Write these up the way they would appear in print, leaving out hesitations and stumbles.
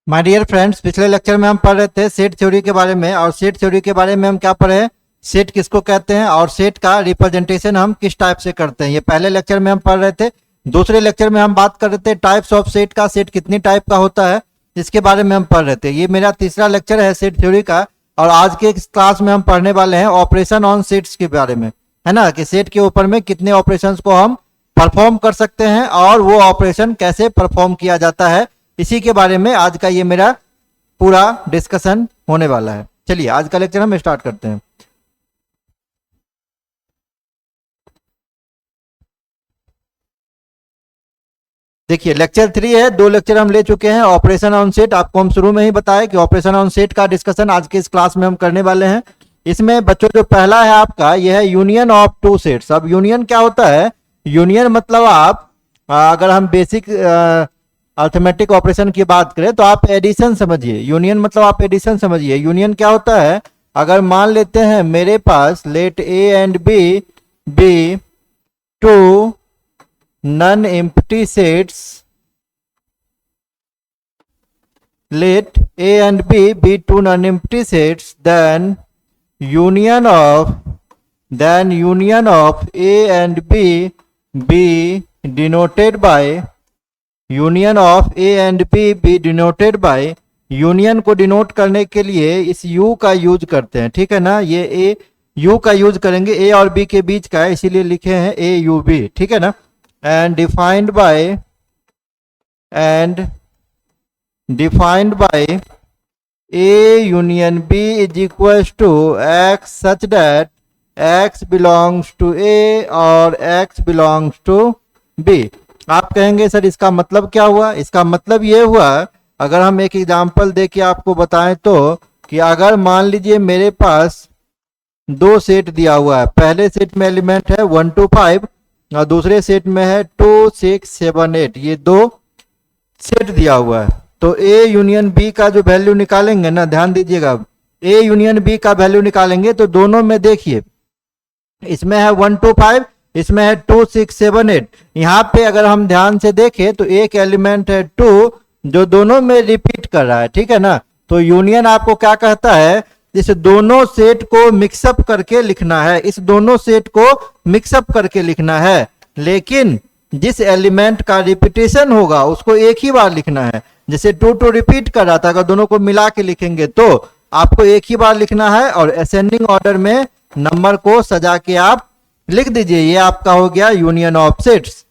My dear friends, पिछले lecture में हम पढ़ रहे थे सेट थ्योरी के बारे में। और सेट थ्योरी के बारे में हम क्या पढ़े हैं, सेट किसको कहते हैं और सेट का रिप्रेजेंटेशन हम किस टाइप से करते हैं। ये पहले लेक्चर में हम पढ़ रहे थे। दूसरे लेक्चर में हम बात कर रहे थे टाइप्स ऑफ सेट का, सेट कितनी टाइप का होता है इसके बारे में हम पढ़ रहे थे। ये मेरा तीसरा लेक्चर है सेट थ्योरी का। और आज के क्लास में हम पढ़ने वाले हैं ऑपरेशन ऑन सेट्स के बारे में, है ना, कि सेट के ऊपर में कितने ऑपरेशंस को हम परफॉर्म कर सकते हैं और वो ऑपरेशन कैसे परफॉर्म किया जाता है, इसी के बारे में आज का ये मेरा पूरा डिस्कशन होने वाला है। चलिए आज का लेक्चर हम स्टार्ट करते हैं। देखिए लेक्चर 3 है, 2 लेक्चर हम ले चुके हैं। ऑपरेशन ऑन सेट आपको हम शुरू में ही बताया कि ऑपरेशन ऑन सेट का डिस्कशन आज के इस क्लास में हम करने वाले हैं। इसमें बच्चों जो पहला है आपका यह है यूनियन ऑफ टू सेट्स। अब यूनियन क्या होता है? यूनियन मतलब आप अगर हम बेसिक अर्थमेटिक ऑपरेशन की बात करें तो आप एडिशन समझिए। यूनियन मतलब आप एडिशन समझिए। यूनियन क्या होता है? अगर मान लेते हैं मेरे पास let A and B two non empty sets, let A and B be two non-empty sets, then union of A and B be denoted by union को डिनोट करने के लिए इस U का यूज करते हैं, ठीक है ना। ये A U का यूज करेंगे, A और B के बीच का है, इसीलिए लिखे हैं AUB, ठीक है ना। And defined by A union B is equals to X such that X belongs to A और X belongs to B। आप कहेंगे सर इसका मतलब क्या हुआ? इसका मतलब ये हुआ, अगर हम एक एग्जांपल दे के आपको बताएं तो, कि अगर मान लीजिए मेरे पास दो सेट दिया हुआ है। पहले सेट में एलिमेंट है 1 to 5 और दूसरे सेट में है 2 6 7 8। ये दो सेट दिया हुआ है। तो A यूनियन B का जो वैल्यू निकालेंगे ना, ध्यान दीजिएगा, A यूनियन B का वैल्यू निकालेंगे तो दोनों में देखिए, इसमें है 1 to 5, इसमें है 2 6 7 8। यहाँ पे अगर हम ध्यान से देखें तो एक एलिमेंट है 2 जो दोनों में रिपीट कर रहा है, ठीक है ना। तो यूनियन आपको क्या कहता है? इस दोनों सेट को मिक्सअप करके लिखना है, इस दोनों सेट को मिक्सअप करके लिखना है। लेकिन जिस एलिमेंट का रिपीटेशन होगा उसको एक ही बार लिखना है। जैसे 2 रिपीट कर रहा था, अगर दोनों को मिला के लिखेंगे तो आपको एक ही बार लिखना है और असेंडिंग ऑर्डर में नंबर को सजा के आप लिख दीजिए। ये आपका हो गया यूनियन ऑफ सेट्स।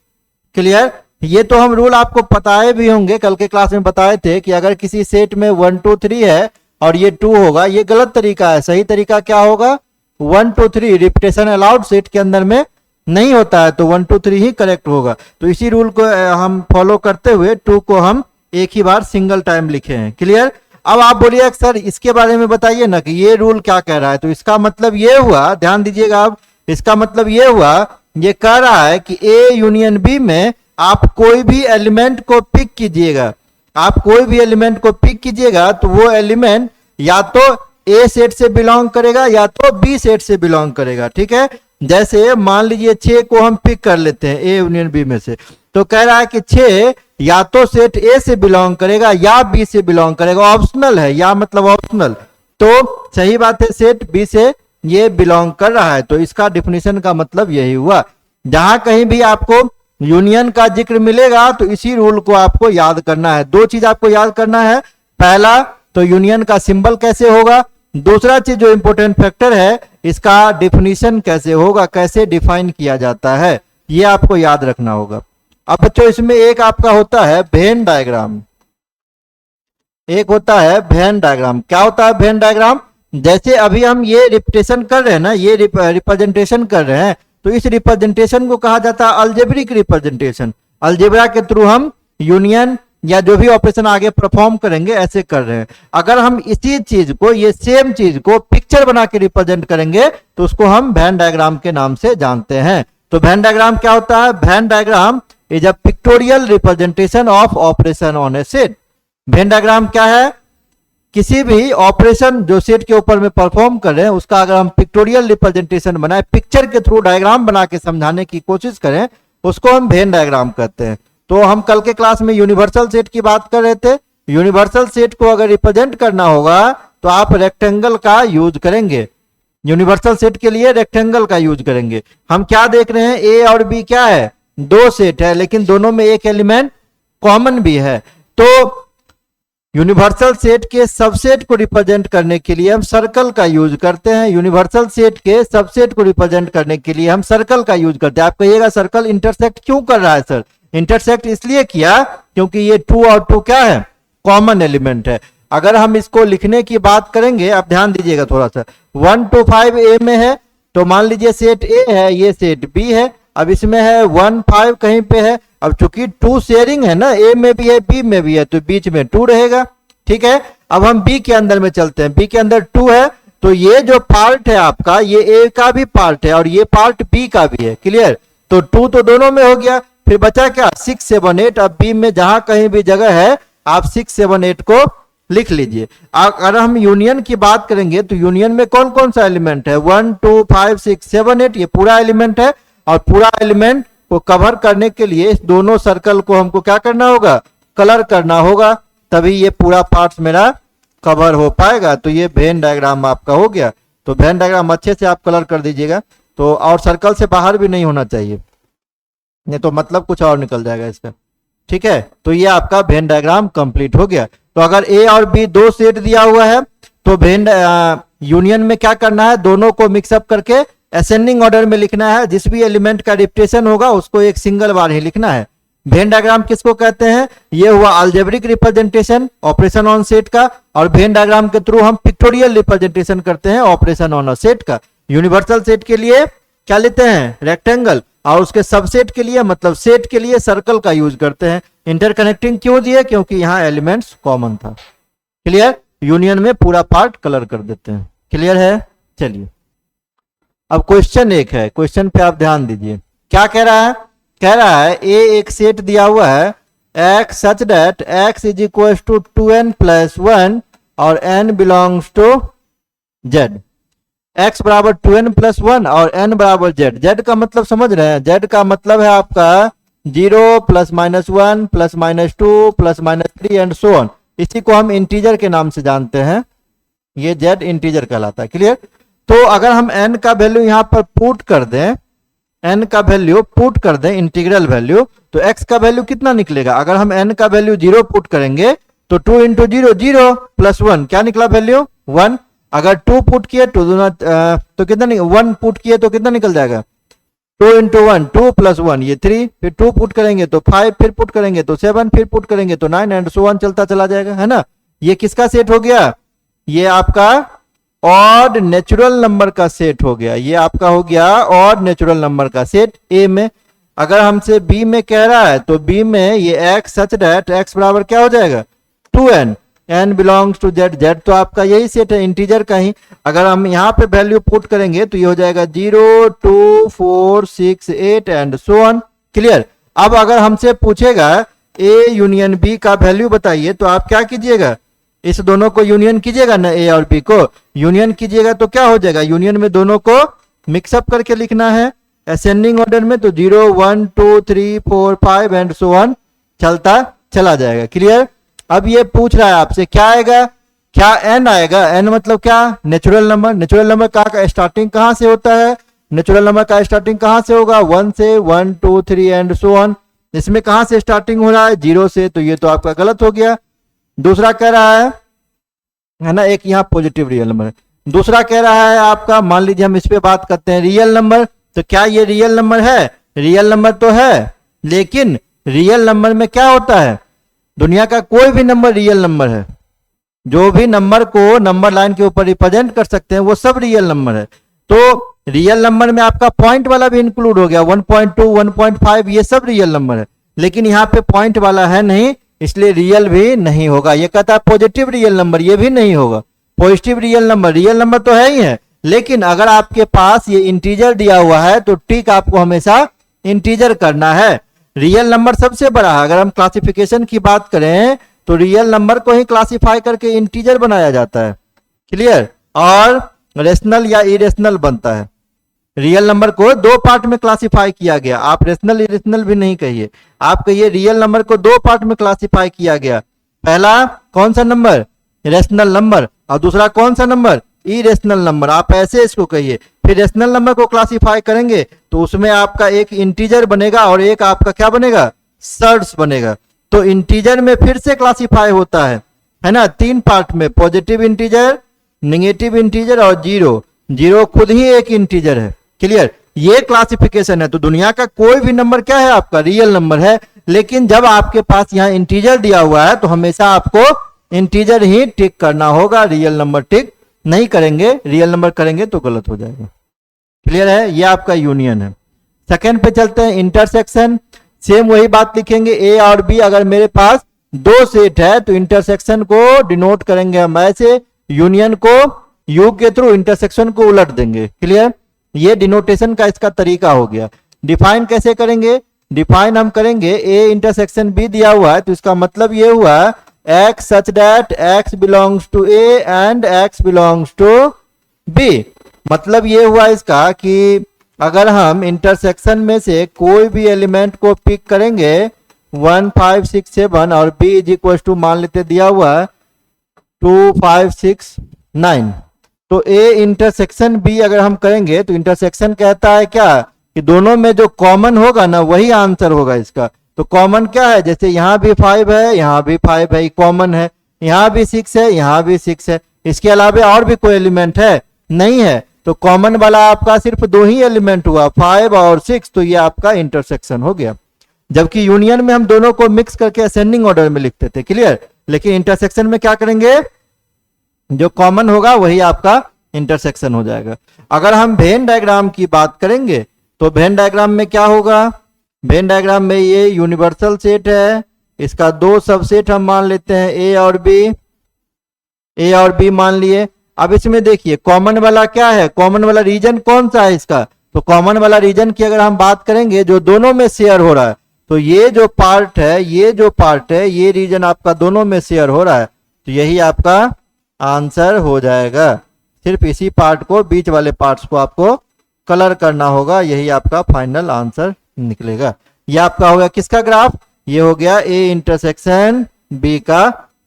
क्लियर? ये तो हम रूल आपको बताए भी होंगे, कल के क्लास में बताए थे कि अगर किसी सेट में 1 2 3 है और ये 2 होगा, ये गलत तरीका है। सही तरीका क्या होगा? 1 2 3 रिपीटेशन अलाउड सेट के अंदर में नहीं होता है, तो 1 2 3 ही करेक्ट होगा। तो इसी रूल को हम फॉलो करते हुए 2 को हम एक ही बार सिंगल टाइम लिखे हैं। क्लियर? अब आप बोलिए सर इसके बारे में बताइए ना कि ये रूल क्या कह रहा है। तो इसका मतलब ये हुआ, ध्यान दीजिएगा आप, इसका मतलब ये हुआ, ये कह रहा है कि A यूनियन B में आप कोई भी एलिमेंट को पिक कीजिएगा, आप कोई भी एलिमेंट को पिक कीजिएगा तो वो एलिमेंट या तो A सेट से बिलोंग करेगा या तो B सेट से बिलोंग करेगा, ठीक है। जैसे मान लीजिए 6 को हम पिक कर लेते हैं A यूनियन B में से, तो कह रहा है कि 6 या तो सेट A से बिलोंग करेगा या B से बिलोंग करेगा। ऑप्शनल है, या मतलब ऑप्शनल। तो सही बात है, सेट B से ये बिलोंग कर रहा है। तो इसका डिफिनेशन का मतलब यही हुआ। जहां कहीं भी आपको यूनियन का जिक्र मिलेगा तो इसी रूल को आपको याद करना है। दो चीज आपको याद करना है। पहला तो यूनियन का सिंबल कैसे होगा, दूसरा चीज जो इंपॉर्टेंट फैक्टर है, इसका डिफिनीशन कैसे होगा, कैसे डिफाइन किया जाता है, ये आपको याद रखना होगा। अब बच्चों इसमें एक आपका होता है वेन डायग्राम, एक होता है वेन डायग्राम। क्या होता है वेन डायग्राम? जैसे अभी हम ये रिप्रेजेंटेशन कर रहे हैं ना, ये रिप्रेजेंटेशन कर रहे हैं, तो इस रिप्रेजेंटेशन को कहा जाता है अल्जेब्रिक रिप्रेजेंटेशन। अलजेब्रा के थ्रू हम यूनियन या जो भी ऑपरेशन आगे परफॉर्म करेंगे ऐसे कर रहे हैं। अगर हम इसी चीज को, ये सेम चीज को पिक्चर बना के रिप्रेजेंट करेंगे तो उसको हम वेन डायग्राम के नाम से जानते हैं। तो वेन डायग्राम क्या होता है? Venn diagram is a pictorial representation of operation on A set. Venn diagram क्या है? किसी भी ऑपरेशन जो सेट के ऊपर में परफॉर्म कर रहे हैं उसका अगर हम पिक्टोरियल रिप्रेजेंटेशन बनाए, पिक्चर के थ्रू डायग्राम बना के समझाने की कोशिश करें, उसको हम वेन डायग्राम कहते हैं। तो हम कल के क्लास में यूनिवर्सल सेट की बात कर रहे थे। यूनिवर्सल सेट को अगर रिप्रेजेंट करना होगा तो आप रेक्टेंगल का यूज करेंगे। यूनिवर्सल सेट के लिए रेक्टेंगल का यूज करेंगे। हम क्या देख रहे हैं, ए और बी क्या है, दो सेट है, लेकिन दोनों में एक एलिमेंट कॉमन भी है। तो यूनिवर्सल सेट के सबसेट को रिप्रेजेंट करने के लिए हम सर्कल का यूज करते हैं। यूनिवर्सल सेट के सबसेट को रिप्रेजेंट करने के लिए हम सर्कल का यूज करते हैं। आप कहिएगा सर्कल इंटरसेक्ट क्यों कर रहा है सर? इंटरसेक्ट इसलिए किया क्योंकि ये 2 और 2 क्या है, कॉमन एलिमेंट है। अगर हम इसको लिखने की बात करेंगे, आप ध्यान दीजिएगा थोड़ा सा, 1 to 5 ए में है, तो मान लीजिए सेट ए है, ये सेट बी है। अब इसमें है 1 5 कहीं पे है। अब चूंकि 2 शेयरिंग है ना, ए में भी है बी में भी है, तो बीच में 2 रहेगा। ठीक है, अब हम बी के अंदर में चलते हैं। बी के अंदर 2 है, तो ये जो पार्ट है आपका, ये ए का भी पार्ट है और ये पार्ट बी का भी है। क्लियर? तो 2 तो दोनों में हो गया, फिर बचा क्या, 6 7 8। अब बी में जहां कहीं भी जगह है आप 6 7 8 को लिख लीजिए। अगर हम यूनियन की बात करेंगे तो यूनियन में कौन कौन सा एलिमेंट है, 1 2 5 6 7 8, ये पूरा एलिमेंट है। और पूरा एलिमेंट को कवर करने के लिए इस दोनों सर्कल को हमको क्या करना होगा, कलर करना होगा, तभी ये पूरा पार्ट्स मेरा कवर हो पाएगा। तो ये वेन डायग्राम आपका हो गया। तो वेन डायग्राम अच्छे से आप कलर कर दीजिएगा, तो और सर्कल से बाहर भी नहीं होना चाहिए, नहीं तो मतलब कुछ और निकल जाएगा इसका। ठीक है, तो ये आपका वेन डायग्राम कंप्लीट हो गया। तो अगर ए और बी दो सेट दिया हुआ है तो वेन यूनियन में क्या करना है, दोनों को मिक्सअप करके असेंडिंग ऑर्डर में लिखना है। जिस भी एलिमेंट का रिपीटेशन होगा उसको एक सिंगल बार ही लिखना है। वेन डायग्राम किसको कहते हैं, ये हुआ algebraic representation operation on set का, और वेन डायग्राम के थ्रू हम पिक्टोरियल रिप्रेजेंटेशन करते हैं ऑपरेशन ऑन अ सेट का। यूनिवर्सल सेट के लिए क्या लेते हैं, रेक्टेंगल, और उसके सबसेट के लिए मतलब सेट के लिए सर्कल का यूज करते हैं। इंटरकनेक्टिंग क्यों दिए, क्योंकि यहाँ एलिमेंट्स कॉमन था। क्लियर? यूनियन में पूरा पार्ट कलर कर देते हैं। क्लियर है? चलिए अब क्वेश्चन एक है, क्वेश्चन पे आप ध्यान दीजिए। क्या कह रहा है, कह रहा है ए एक सेट दिया हुआ है x such that x is equal to 2n plus 1 और n belongs to z। x बराबर 2n प्लस 1 और n बराबर z। z का मतलब समझ रहे हैं, z का मतलब है आपका 0 plus minus 1 plus minus 2 plus minus 3 and so on. इसी को हम इंटीजर के नाम से जानते हैं, ये z इंटीजर कहलाता है। क्लियर? तो अगर हम n का वैल्यू यहां पर पुट कर दें, n का वैल्यू पुट कर दें इंटीग्रल वैल्यू, तो x का वैल्यू कितना निकलेगा। अगर हम n का वैल्यू 0 पुट करेंगे तो 2 इंटू 0 0 प्लस 1 क्या निकला वैल्यू 1। अगर 2 पुट किए तो कितना 1 पुट किए तो कितना निकल जाएगा, 2 इंटू 1 2 प्लस 1 ये 3, फिर 2 पुट करेंगे तो 5, फिर पुट करेंगे तो 7, फिर पुट करेंगे तो 9 एंड सो ऑन चलता चला जाएगा, है ना। ये किसका सेट हो गया, ये आपका ऑड नेचुरल नंबर का सेट हो गया। ये आपका हो गया ऑड नेचुरल नंबर का सेट ए में। अगर हमसे बी में कह रहा है तो बी में ये x सच दैट x बराबर क्या हो जाएगा 2n, n belongs to z। z तो आपका यही सेट है इंटीजर का ही। अगर हम यहाँ पे वैल्यू पुट करेंगे तो ये हो जाएगा 0 2 4 6 8 एंड सो ऑन। क्लियर? अब अगर हमसे पूछेगा a यूनियन b का वैल्यू बताइए, तो आप क्या कीजिएगा, इस दोनों को यूनियन कीजिएगा ना, ए और बी को यूनियन कीजिएगा तो क्या हो जाएगा, यूनियन में दोनों को मिक्सअप करके लिखना है असेंडिंग ऑर्डर में, तो 0 1 2 3 4 5 एंड सो ऑन चलता चला जाएगा। क्लियर? अब ये पूछ रहा है आपसे क्या आएगा, क्या n आएगा। n मतलब क्या, नेचुरल नंबर। नेचुरल नंबर का स्टार्टिंग कहां से होता है, नेचुरल नंबर का स्टार्टिंग कहां से होगा 1 से, 1 2 3 एंड सो ऑन। इसमें कहां से स्टार्टिंग हो रहा है 0 से, तो ये तो आपका गलत हो गया। दूसरा कह रहा है ना, एक यहाँ पॉजिटिव रियल नंबर है। दूसरा कह रहा है आपका, मान लीजिए हम इस पे बात करते हैं रियल नंबर, तो क्या ये रियल नंबर है, रियल नंबर तो है, लेकिन रियल नंबर में क्या होता है, दुनिया का कोई भी नंबर रियल नंबर है। जो भी नंबर को नंबर लाइन के ऊपर रिप्रेजेंट कर सकते हैं वो सब रियल नंबर है। तो रियल नंबर में आपका पॉइंट वाला भी इंक्लूड हो गया, 1.2 1.5 ये सब रियल नंबर है, लेकिन यहाँ पे पॉइंट वाला है नहीं, इसलिए रियल भी नहीं होगा। ये कहता है पॉजिटिव रियल नंबर, ये भी नहीं होगा। पॉजिटिव रियल नंबर तो है ही है, लेकिन अगर आपके पास ये इंटीजर दिया हुआ है तो टिक आपको हमेशा इंटीजर करना है। रियल नंबर सबसे बड़ा है। अगर हम क्लासिफिकेशन की बात करें तो रियल नंबर को ही क्लासिफाई करके इंटीजर बनाया जाता है। क्लियर? और रेशनल या इरेशनल बनता है। रियल नंबर को दो पार्ट में क्लासिफाई किया गया, आप रेशनल इरेशनल भी नहीं कहिए, आप कहिए रियल नंबर को दो पार्ट में क्लासिफाई किया गया। पहला कौन सा नंबर, रेशनल नंबर, और दूसरा कौन सा नंबर, इरेशनल नंबर। आप ऐसे इसको कहिए। फिर रेशनल नंबर को क्लासिफाई करेंगे तो उसमें आपका एक इंटीजर बनेगा और एक आपका क्या बनेगा, सर्ड्स बनेगा। तो इंटीजर में फिर से क्लासिफाई होता है ना, तीन पार्ट में, पॉजिटिव इंटीजर, नेगेटिव इंटीजर और जीरो। जीरो खुद ही एक इंटीजर है। क्लियर, ये क्लासिफिकेशन है। तो दुनिया का कोई भी नंबर क्या है, आपका रियल नंबर है। लेकिन जब आपके पास यहाँ इंटीजर दिया हुआ है तो हमेशा आपको इंटीजर ही टिक करना होगा, रियल नंबर टिक नहीं करेंगे। रियल नंबर करेंगे तो गलत हो जाएगा। क्लियर है, ये आपका यूनियन है। सेकंड पे चलते हैं, इंटरसेक्शन। सेम वही बात लिखेंगे, ए और बी अगर मेरे पास दो सेट है तो इंटरसेक्शन को डिनोट करेंगे हम ऐसे, यूनियन को यू के थ्रू, इंटरसेक्शन को उलट देंगे। क्लियर, ये डिनोटेशन का इसका तरीका हो गया। डिफाइन कैसे करेंगे, डिफाइन हम करेंगे, ए इंटरसेक्शन बी दिया हुआ है तो इसका मतलब ये हुआ x such that x belongs to A and x belongs to B। मतलब ये हुआ इसका कि अगर हम इंटरसेक्शन में से कोई भी एलिमेंट को पिक करेंगे 1 5 6 7 और b इज इक्वल टू मान लेते दिया हुआ 2 5 6 9, तो a इंटरसेक्शन b अगर हम करेंगे तो इंटरसेक्शन कहता है क्या कि दोनों में जो कॉमन होगा ना वही आंसर होगा इसका। तो कॉमन क्या है, जैसे यहाँ भी 5 है, यहाँ भी 5 है, कॉमन है, यहाँ भी 6 है, यहाँ भी 6 है, इसके अलावा और भी कोई एलिमेंट है नहीं है। तो कॉमन वाला आपका सिर्फ दो ही एलिमेंट हुआ, 5 और 6, तो ये आपका इंटरसेक्शन हो गया। जबकि यूनियन में हम दोनों को मिक्स करके असेंडिंग ऑर्डर में लिखते थे। क्लियर, लेकिन इंटरसेक्शन में क्या करेंगे, जो कॉमन होगा वही आपका इंटरसेक्शन हो जाएगा। अगर हम वेन डायग्राम की बात करेंगे तो वेन डायग्राम में क्या होगा, वेन डायग्राम में ये यूनिवर्सल सेट है, इसका दो सबसेट हम मान लेते हैं ए और बी मान लिए। अब इसमें देखिए कॉमन वाला क्या है, कॉमन वाला रीजन कौन सा है इसका, तो कॉमन वाला रीजन की अगर हम बात करेंगे जो दोनों में शेयर हो रहा है, तो ये जो पार्ट है ये रीजन आपका दोनों में शेयर हो रहा है, तो यही आपका आंसर हो जाएगा। सिर्फ इसी पार्ट को, बीच वाले पार्ट्स को आपको कलर करना होगा, यही आपका फाइनल आंसर निकलेगा। ये आपका हो गया किसका ग्राफ, ये हो गया ए इंटरसेक्शन बी का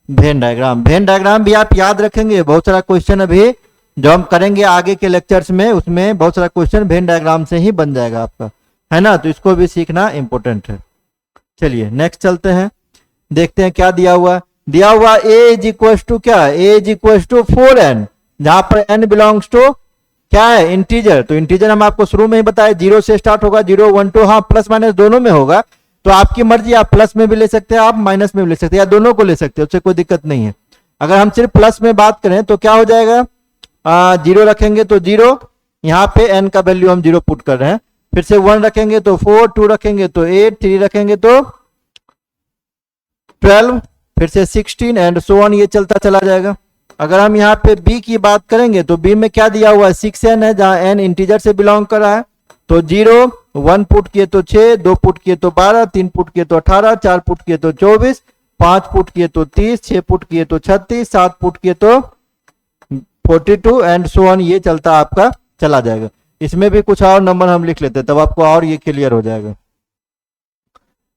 वेन डायग्राम। वेन डायग्राम भी आप याद रखेंगे, बहुत सारा क्वेश्चन अभी जो हम करेंगे आगे के लेक्चर्स में उसमें बहुत सारा क्वेश्चन वेन डायग्राम से ही बन जाएगा आपका, है ना, तो इसको भी सीखना इंपॉर्टेंट है। चलिए नेक्स्ट चलते हैं, देखते हैं क्या दिया हुआ ए इज इक्वल टू क्या, ए इज इक्वल टू 4n, जहां पर n बिलोंग्स टू क्या है, इंटीजर। तो इंटीजर हम आपको शुरू में ही बताया 0 से स्टार्ट होगा, 0 1 2, हाँ प्लस माइनस दोनों में होगा, तो आपकी मर्जी, आप प्लस में भी ले सकते हैं, आप माइनस में भी ले सकते हैं, या दोनों को ले सकते हैं, उससे कोई दिक्कत नहीं है। अगर हम सिर्फ प्लस में बात करें तो क्या हो जाएगा, 0 रखेंगे तो 0, यहाँ पे n का वैल्यू हम 0 पुट कर रहे हैं, फिर से 1 रखेंगे तो 4, 2 रखेंगे तो 8, 3 रखेंगे तो 12, फिर से 16 एंड सो ऑन, ये चलता चला जाएगा। अगर हम यहाँ पे b की बात करेंगे तो b में क्या दिया हुआ है, 6n है, जहां n इंटीजर से बिलोंग कर रहा है, तो 0 1 पुट किए तो 6, 2 पुट किए तो 12, 3 पुट किए तो 18, 4 पुट किए तो 24, 5 पुट किए तो 30, 6 पुट किए तो 36, 7 पुट किए तो 42 एंड सो ऑन, ये चलता आपका चला जाएगा। इसमें भी कुछ और नंबर हम लिख लेते हैं, तब आपको और ये क्लियर हो जाएगा।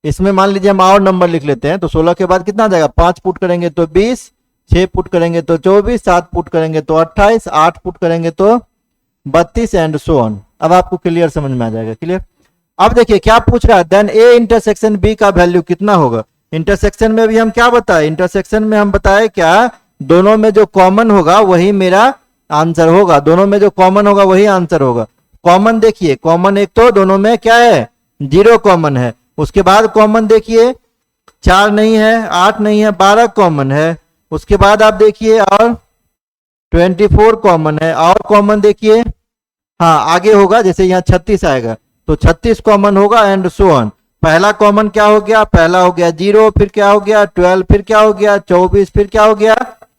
इसमें मान लीजिए हम और नंबर लिख लेते हैं, तो 16 के बाद कितना आ जाएगा, 5 पुट करेंगे तो 20, 6 पुट करेंगे तो 24, 7 पुट करेंगे तो 28, 8 पुट करेंगे तो 32 एंड सो ऑन। अब आपको क्लियर समझ में आ जाएगा। क्लियर, अब देखिए क्या पूछ रहा है, देन ए इंटरसेक्शन बी का वैल्यू कितना होगा। इंटरसेक्शन में भी हम क्या बताए, इंटरसेक्शन में हम बताए क्या, दोनों में जो कॉमन होगा वही मेरा आंसर होगा, दोनों में जो कॉमन होगा वही आंसर होगा। कॉमन देखिए, कॉमन एक तो दोनों में क्या है, 0 कॉमन है, उसके बाद कॉमन देखिए 4 नहीं है, 8 नहीं है, 12 कॉमन है, उसके बाद आप देखिए और 24 कॉमन है, और कॉमन देखिए हाँ आगे होगा, जैसे यहाँ 36 आएगा तो 36 कॉमन होगा एंड सो ऑन। पहला कॉमन क्या हो गया, पहला हो गया 0, फिर क्या हो गया 12, फिर क्या हो गया 24, फिर क्या हो गया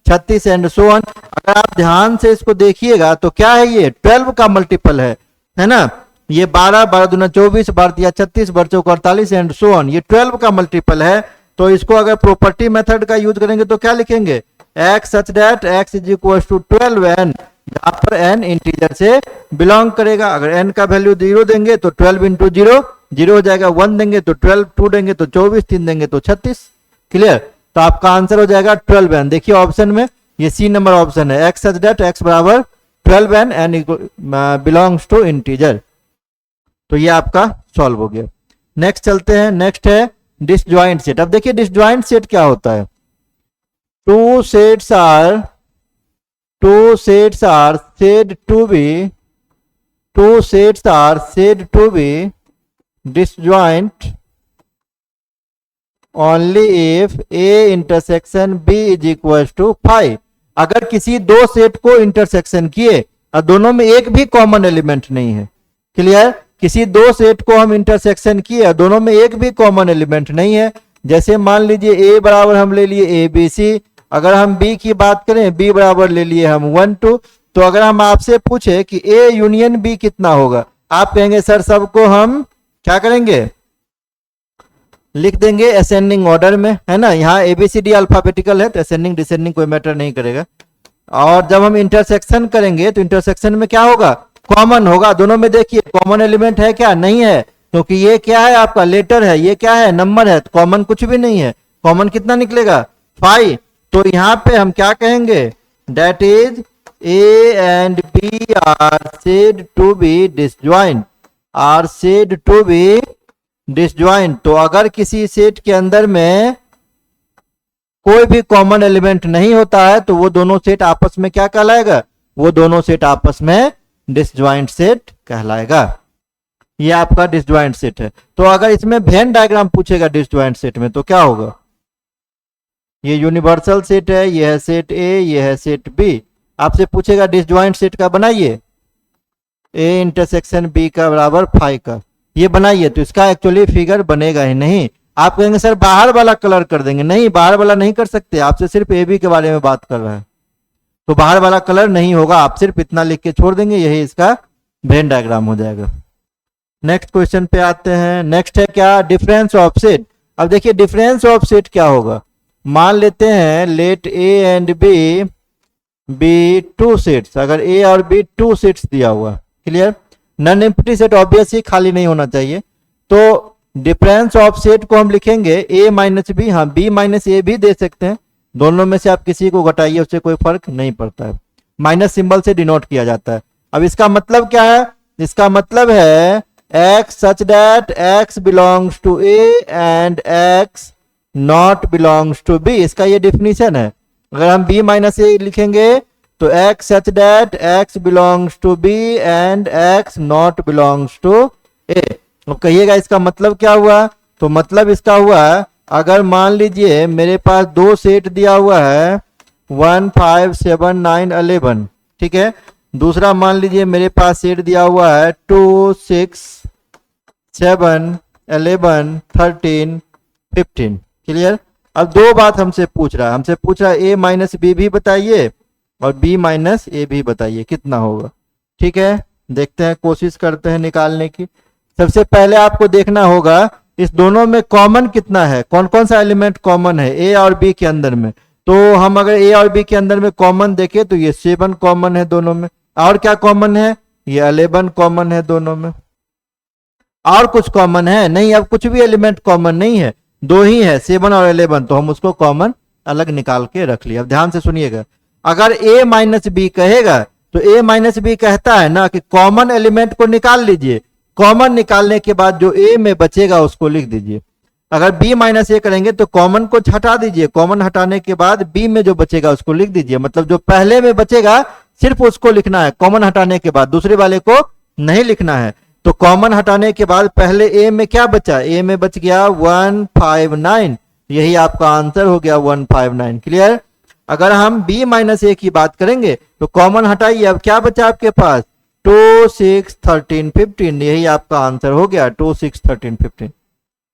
36 एंड सो ऑन। अगर आप ध्यान से इसको देखिएगा तो क्या है, ये 12 का मल्टीपल है ना, ये 12, 12 दूना 24, 12 या 36, 12 चौक 48 एंड सो ऑन, ये 12 का मल्टीपल है। तो इसको अगर प्रॉपर्टी मेथड का यूज करेंगे तो क्या लिखेंगे, x such that x is equal to 12n, जहां पर n इंटीजर से बिलोंग करेगा। अगर n का वैल्यू 0 देंगे तो 12 इंटू 0 0 हो जाएगा, 1 देंगे तो 12, 2 देंगे तो 24, 3 देंगे तो 36। क्लियर, तो आपका आंसर हो जाएगा 12n। देखिए ऑप्शन में ये सी नंबर ऑप्शन है, x सच दैट x बराबर 12n and belongs to integer. तो ये आपका सॉल्व हो गया। नेक्स्ट चलते हैं, नेक्स्ट है डिसजॉइंट सेट। अब देखिए डिसजॉइंट सेट क्या होता है। Two sets are said to be disjoint only if a intersection b is equals to 5। अगर किसी दो सेट को इंटरसेक्शन किए और दोनों में एक भी कॉमन एलिमेंट नहीं है, क्लियर, किसी दो सेट को हम इंटरसेक्शन किए और दोनों में एक भी कॉमन एलिमेंट नहीं है, जैसे मान लीजिए a बराबर हम ले लिए ए बी सी, अगर हम b की बात करें b बराबर ले लिए हम 1 2, तो अगर हम आपसे पूछे कि a यूनियन b कितना होगा, आप कहेंगे सर सबको हम क्या करेंगे, लिख देंगे असेंडिंग ऑर्डर में, है ना। यहाँ एबीसीडी अल्फाबेटिकल है तो असेंडिंग डिसेंडिंग कोई मैटर नहीं करेगा। और जब हम इंटरसेक्शन करेंगे तो इंटरसेक्शन में क्या होगा, कॉमन होगा। दोनों में देखिए कॉमन एलिमेंट है क्या, नहीं है, क्योंकि ये क्या है आपका लेटर है, ये क्या है नंबर है, तो कॉमन कुछ भी नहीं है। कॉमन कितना निकलेगा 5। तो यहाँ पे हम क्या कहेंगे, that is A and B are said to be disjoint, are said to be disjoint. तो अगर किसी सेट के अंदर में कोई भी कॉमन एलिमेंट नहीं होता है तो वो दोनों सेट आपस में क्या कहलाएगा, वो दोनों सेट आपस में डिसजॉइंट सेट कहलाएगा। ये आपका डिसजॉइंट सेट है। तो अगर इसमें वेन डायग्राम पूछेगा डिसजॉइंट सेट में तो क्या होगा, ये यूनिवर्सल सेट है, ये है सेट ए, ये है सेट बी। आपसे पूछेगा डिसजॉइंट सेट का बनाइए, ए इंटरसेक्शन बी का बराबर 5 का, ये बनाइए, तो इसका एक्चुअली फिगर बनेगा ही नहीं। आप कहेंगे सर बाहर वाला कलर कर देंगे, नहीं बाहर वाला नहीं कर सकते, आपसे सिर्फ ए बी के बारे में बात कर रहा है, तो बाहर वाला कलर नहीं होगा, आप सिर्फ इतना लिख के छोड़ देंगे, यही इसका वेन डायग्राम हो जाएगा। नेक्स्ट क्वेश्चन पे आते हैं। नेक्स्ट है क्या, डिफरेंस ऑफ सेट। अब देखिए डिफरेंस ऑफ सेट क्या होगा, मान लेते हैं let A and B be two sets, अगर ए और बी टू सेट्स दिया हुआ, clear, non empty set obviously खाली नहीं होना चाहिए। तो डिफरेंस ऑफ सेट को हम लिखेंगे ए माइनस बी, हाँ बी माइनस ए भी दे सकते हैं, दोनों में से आप किसी को घटाइए, उससे कोई फर्क नहीं पड़ता है, माइनस सिंबल से डिनोट किया जाता है। अब इसका मतलब क्या है, इसका मतलब है x such that x belongs to a and x not belongs to b, इसका ये डिफिनीशन है। अगर हम b माइनस ए लिखेंगे तो x such that x belongs to b and x not belongs to a। तो कहिएगा इसका मतलब क्या हुआ, तो मतलब इसका हुआ अगर मान लीजिए मेरे पास दो सेट दिया हुआ है 1 5 7 9 11, ठीक है, दूसरा मान लीजिए मेरे पास सेट दिया हुआ है 2 6 7 11 13 15, क्लियर। अब दो बात हमसे पूछ रहा है, हमसे पूछ रहा है a माइनस बी भी बताइए और b माइनस ए भी बताइए कितना होगा, ठीक है। देखते हैं, कोशिश करते हैं निकालने की। सबसे पहले आपको देखना होगा इस दोनों में कॉमन कितना है, कौन कौन सा एलिमेंट कॉमन है ए और बी के अंदर में। तो हम अगर ए और बी के अंदर में कॉमन देखें तो ये 7 कॉमन है दोनों में, और क्या कॉमन है, ये 11 कॉमन है दोनों में, और कुछ कॉमन है नहीं, अब कुछ भी एलिमेंट कॉमन नहीं है, दो ही है 7 और 11, तो हम उसको कॉमन अलग निकाल के रख लिया। अब ध्यान से सुनिएगा, अगर a माइनस बी कहेगा तो a माइनस बी कहता है ना कि कॉमन एलिमेंट को निकाल लीजिए, कॉमन निकालने के बाद जो a में बचेगा उसको लिख दीजिए। अगर b माइनस ए करेंगे तो कॉमन को हटा दीजिए, कॉमन हटाने के बाद b में जो बचेगा उसको लिख दीजिए, मतलब जो पहले में बचेगा सिर्फ उसको लिखना है, कॉमन हटाने के बाद दूसरे वाले को नहीं लिखना है। तो कॉमन हटाने के बाद पहले a में क्या बचा, a में बच गया 159, यही आपका आंसर हो गया 159, क्लियर। अगर हम b माइनस ए की बात करेंगे तो कॉमन हटाइए, अब क्या बचा आपके पास 2 6 13 15, यही आपका आंसर हो गया 2 6 13 15,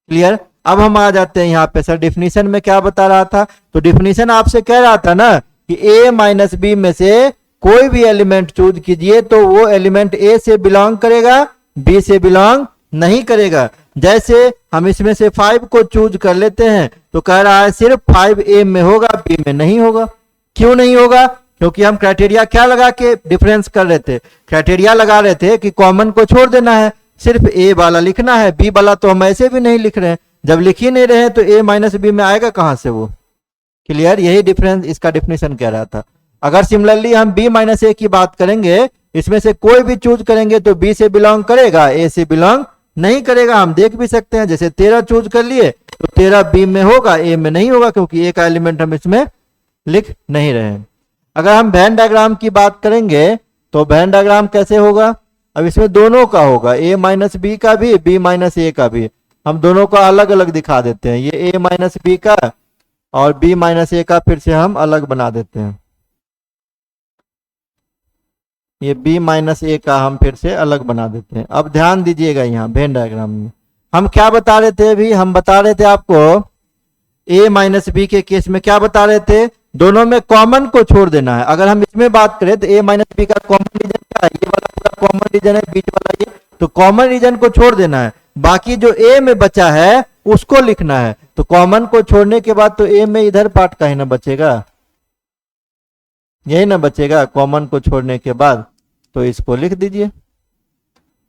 क्लियर। अब हम आ जाते हैं यहाँ पे, सर डिफिनीशन में क्या बता रहा था, तो डिफिनीशन आपसे कह रहा था ना कि a माइनस बी में से कोई भी एलिमेंट चूज कीजिए तो वो एलिमेंट a से बिलोंग करेगा, b से बिलोंग नहीं करेगा। जैसे हम इसमें से 5 को चूज कर लेते हैं तो कह रहा है सिर्फ 5 a में होगा, b में नहीं होगा। क्यों नहीं होगा, क्योंकि हम क्राइटेरिया क्या लगा के डिफरेंस कर रहे थे, क्राइटेरिया लगा रहे थे कि कॉमन को छोड़ देना है, सिर्फ a वाला लिखना है, b वाला तो हम ऐसे भी नहीं लिख रहे हैं, जब लिख ही नहीं रहे हैं तो a माइनस बी में आएगा कहां से वो, क्लियर, यही डिफरेंस इसका डिफिनेशन कह रहा था। अगर सिमिलरली हम b माइनस ए की बात करेंगे, इसमें से कोई भी चूज करेंगे तो b से बिलोंग करेगा, a से बिलोंग नहीं करेगा। हम देख भी सकते हैं, जैसे 13 चूज कर लिए तो 13 b में होगा, a में नहीं होगा, क्योंकि a का एलिमेंट हम इसमें लिख नहीं रहे हैं। अगर हम वेन डायग्राम की बात करेंगे तो वेन डायग्राम कैसे होगा, अब इसमें दोनों का होगा, a माइनस बी का भी, b माइनस ए का भी। हम दोनों का अलग अलग दिखा देते हैं, ये a माइनस बी का और b माइनस ए का फिर से हम अलग बना देते हैं। ये b माइनस ए का हम फिर से अलग बना देते हैं। अब ध्यान दीजिएगा, यहाँ वेन डायग्राम में हम क्या बता रहे थे, अभी हम बता रहे थे आपको a माइनस बी के केस में क्या बता रहे थे, दोनों में कॉमन को छोड़ देना है। अगर हम इसमें बात करें तो a माइनस बी का कॉमन रीजन क्या है, ये वाला पूरा कॉमन रीजन है, बीच वाला ये, तो कॉमन रीजन को छोड़ देना है। बाकी जो a में बचा है उसको लिखना है। तो कॉमन को छोड़ने के बाद तो a में इधर पार्ट का ही ना बचेगा, यही ना बचेगा कॉमन को छोड़ने के बाद, तो इसको लिख दीजिए।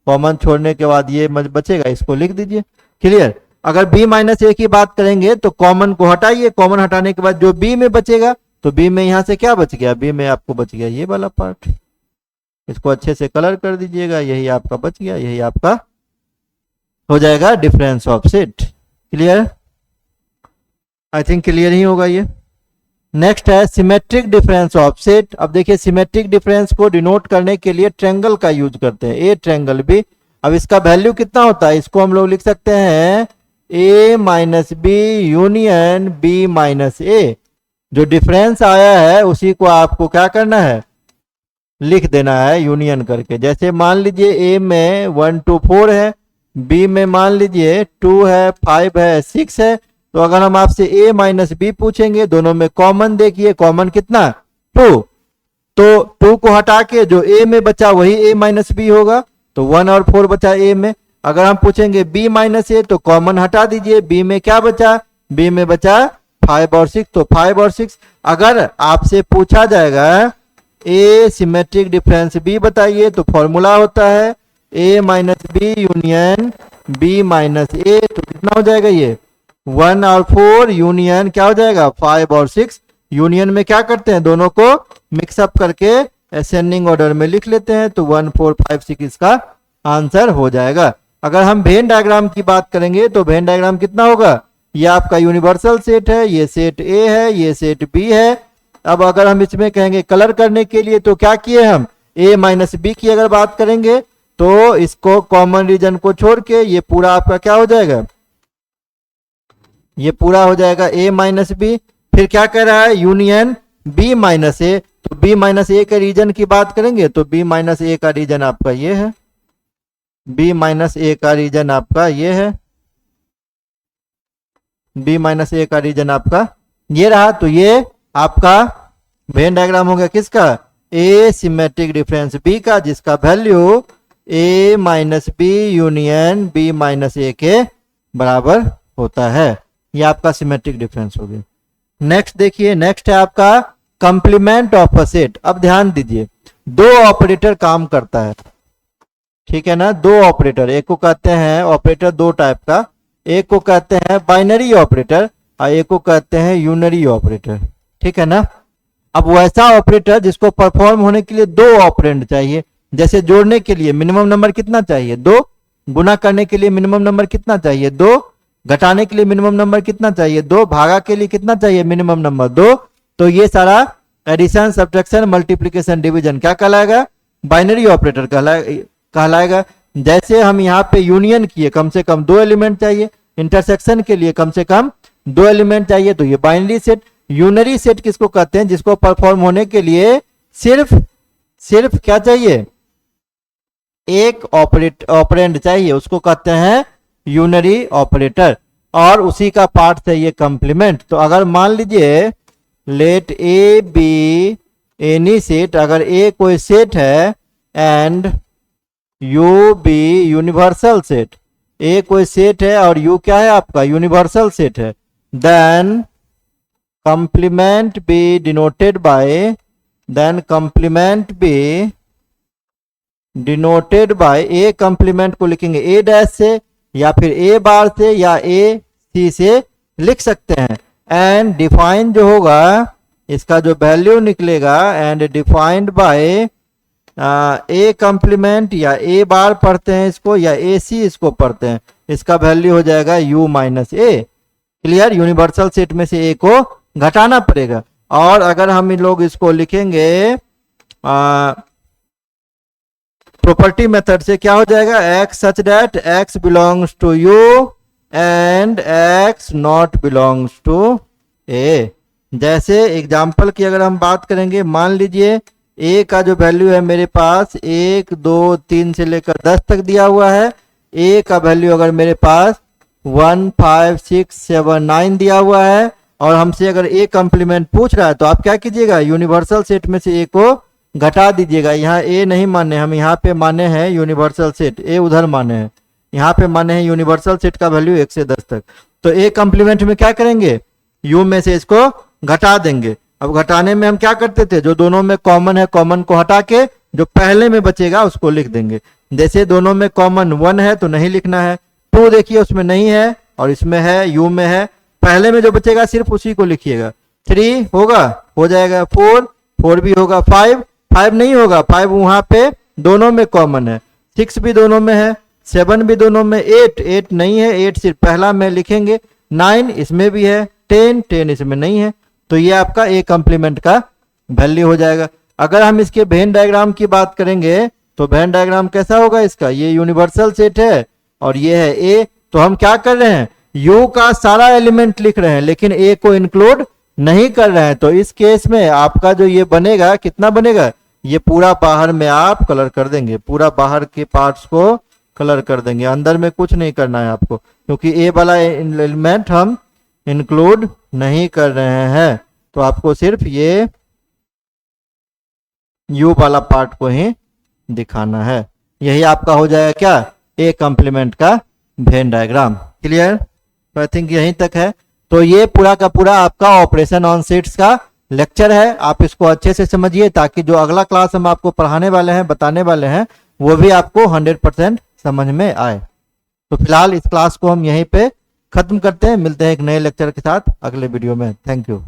कॉमन छोड़ने के बाद ये बचेगा, इसको लिख दीजिए। क्लियर। अगर b माइनस ए की बात करेंगे तो कॉमन को हटाइए, कॉमन हटाने के बाद जो b में बचेगा, तो b में यहां से क्या बच गया, b में आपको बच गया ये वाला पार्ट। इसको अच्छे से कलर कर दीजिएगा, यही आपका बच गया, यही आपका हो जाएगा difference of set. Clear, I think clear ही होगा ये। नेक्स्ट है सिमेट्रिक डिफरेंस ऑफ सेट। अब देखिए सिमेट्रिक डिफरेंस को डिनोट करने के लिए ट्रायंगल का यूज करते हैं, ए ट्रायंगल बी। अब इसका वैल्यू कितना होता है, इसको हम लोग लिख सकते हैं a minus B union b minus A. जो डिफरेंस आया है उसी को आपको क्या करना है, लिख देना है यूनियन करके। जैसे मान लीजिए a में 1 2 4 है, b में मान लीजिए 2 है, 5 है, 6 है। तो अगर हम आपसे a माइनस बी पूछेंगे, दोनों में कॉमन देखिए, कॉमन कितना 2, तो 2 को हटा के जो a में बचा वही a माइनस बी होगा, तो 1 और 4 बचा a में। अगर हम पूछेंगे b माइनस ए तो कॉमन हटा दीजिए, b में क्या बचा, b में बचा 5 और 6, तो 5 और 6। अगर आपसे पूछा जाएगा a सिमेट्रिक डिफरेंस b बताइए, तो फॉर्मूला होता है a minus B union b minus A. तो कितना हो जाएगा ये 1 और 4 यूनियन क्या हो जाएगा 5 और 6। यूनियन में क्या करते हैं, दोनों को मिक्सअप करके असेंडिंग ऑर्डर में लिख लेते हैं, तो 1 4 5 6 इसका आंसर हो जाएगा। अगर हम वेन डायग्राम की बात करेंगे तो वेन डायग्राम कितना होगा, ये आपका यूनिवर्सल सेट है, ये सेट ए है, ये सेट बी है। अब अगर हम इसमें कहेंगे कलर करने के लिए तो क्या किए हम, a माइनस बी की अगर बात करेंगे तो इसको कॉमन रीजन को छोड़ के ये पूरा आपका क्या हो जाएगा, ये पूरा हो जाएगा a माइनस बी। फिर क्या कह रहा है यूनियन b माइनस ए, तो b माइनस ए के रीजन की बात करेंगे तो b माइनस ए का रीजन आपका ये है, b माइनस ए का रीजन आपका ये है, b माइनस ए का रीजन आपका ये रहा। तो ये आपका वेन डायग्राम हो गया किसका, a सिमेट्रिक डिफरेंस b का, जिसका value a minus B union b minus A के बराबर होता है। ये आपका सिमेट्रिक डिफरेंस हो गया। नेक्स्ट देखिए, नेक्स्ट है आपका कंप्लीमेंट ऑफ अ सेट। अब ध्यान दीजिए, दो ऑपरेटर काम करता है, ठीक है ना, दो ऑपरेटर, एक को कहते हैं ऑपरेटर दो टाइप का, एक को कहते हैं बाइनरी ऑपरेटर और एक को कहते हैं यूनरी ऑपरेटर, ठीक है ना। अब वैसा ऑपरेटर जिसको परफॉर्म होने के लिए दो ऑपरेंड चाहिए, जैसे जोड़ने के लिए मिनिमम नंबर कितना चाहिए 2, गुना करने के लिए मिनिमम नंबर कितना चाहिए 2, घटाने के लिए मिनिमम नंबर कितना चाहिए 2, भागा के लिए कितना चाहिए मिनिमम नंबर 2। तो ये सारा एडिशन सब्ट्रैक्शन मल्टीप्लिकेशन डिवीजन क्या कहलाएगा, बाइनरी ऑपरेटर कहलाएगा। जैसे हम यहाँ पे यूनियन किए, कम से कम 2 एलिमेंट चाहिए, इंटरसेक्शन के लिए कम से कम 2 एलिमेंट चाहिए, तो ये बाइनरी सेट। यूनरी सेट किसको कहते हैं, जिसको परफॉर्म होने के लिए सिर्फ क्या चाहिए, एक ऑपरेंड चाहिए, उसको कहते हैं यूनरी ऑपरेटर, और उसी का पार्ट चाहिए कंप्लीमेंट। तो अगर मान लीजिए let A be any set, अगर ए कोई सेट है and U be universal set, A कोई सेट है और यू क्या है आपका यूनिवर्सल सेट है, then complement be denoted by, then complement be denoted by, A complement को लिखेंगे ए डैश से या फिर ए बार से या ए सी से लिख सकते हैं, एंड डिफाइन जो होगा इसका जो वैल्यू निकलेगा and defined by A complement या ए बार पढ़ते हैं इसको या ए सी इसको पढ़ते हैं, इसका वैल्यू हो जाएगा u माइनस ए। क्लियर, यूनिवर्सल सेट में से ए को घटाना पड़ेगा। और अगर हम इन लोग इसको लिखेंगे प्रॉपर्टी मेथड से क्या हो जाएगा, x such that x belongs to u and x not belongs to a। जैसे एग्जाम्पल की अगर हम बात करेंगे, मान लीजिए a का जो वैल्यू है मेरे पास 1 2 3 से लेकर 10 तक दिया हुआ है। a का वैल्यू अगर मेरे पास 1 5 6 7 9 दिया हुआ है और हमसे अगर a कम्प्लीमेंट पूछ रहा है तो आप क्या कीजिएगा, यूनिवर्सल सेट में से a को घटा दीजिएगा। यहाँ a नहीं माने, हम यहाँ पे माने हैं यूनिवर्सल सेट, a उधर माने हैं, यहाँ पे माने हैं यूनिवर्सल सेट का वैल्यू 1 से 10 तक। तो a कम्प्लीमेंट में क्या करेंगे, u में से इसको घटा देंगे। अब घटाने में हम क्या करते थे, जो दोनों में कॉमन है कॉमन को हटा के जो पहले में बचेगा उसको लिख देंगे। जैसे दोनों में कॉमन 1 है तो नहीं लिखना है, 2 देखिए उसमें नहीं है और इसमें है, u में है, पहले में जो बचेगा सिर्फ उसी को लिखिएगा। 3 होगा, हो जाएगा 4 भी होगा, 5 नहीं होगा, 5 वहां पे दोनों में कॉमन है, 6 भी दोनों में है, 7 भी दोनों में, 8 नहीं है, 8 सिर्फ पहला में लिखेंगे, 9 इसमें भी है, 10 इसमें नहीं है। तो ये आपका ए कम्प्लीमेंट का वैल्यू हो जाएगा। अगर हम इसके वेन डायग्राम की बात करेंगे तो वेन डायग्राम कैसा होगा इसका, ये यूनिवर्सल सेट है और ये है ए। तो हम क्या कर रहे हैं, यू का सारा एलिमेंट लिख रहे हैं लेकिन ए को इंक्लूड नहीं कर रहे हैं। तो इस केस में आपका जो ये बनेगा, कितना बनेगा, ये पूरा बाहर में आप कलर कर देंगे, पूरा बाहर के पार्ट्स को कलर कर देंगे, अंदर में कुछ नहीं करना है आपको, क्योंकि ए वाला एलिमेंट हम इंक्लूड नहीं कर रहे हैं। तो आपको सिर्फ ये यू वाला पार्ट को ही दिखाना है। यही आपका हो जाएगा क्या, ए कम्प्लीमेंट का वेन डायग्राम। क्लियर, तो आई थिंक यहीं तक है। तो ये पूरा का पूरा आपका ऑपरेशन ऑन शीट्स का लेक्चर है। आप इसको अच्छे से समझिए ताकि जो अगला क्लास हम आपको पढ़ाने वाले हैं, बताने वाले हैं, वो भी आपको 100% समझ में आए। तो फिलहाल इस क्लास को हम यहीं पे खत्म करते हैं, मिलते हैं एक नए लेक्चर के साथ अगले वीडियो में। Thank you.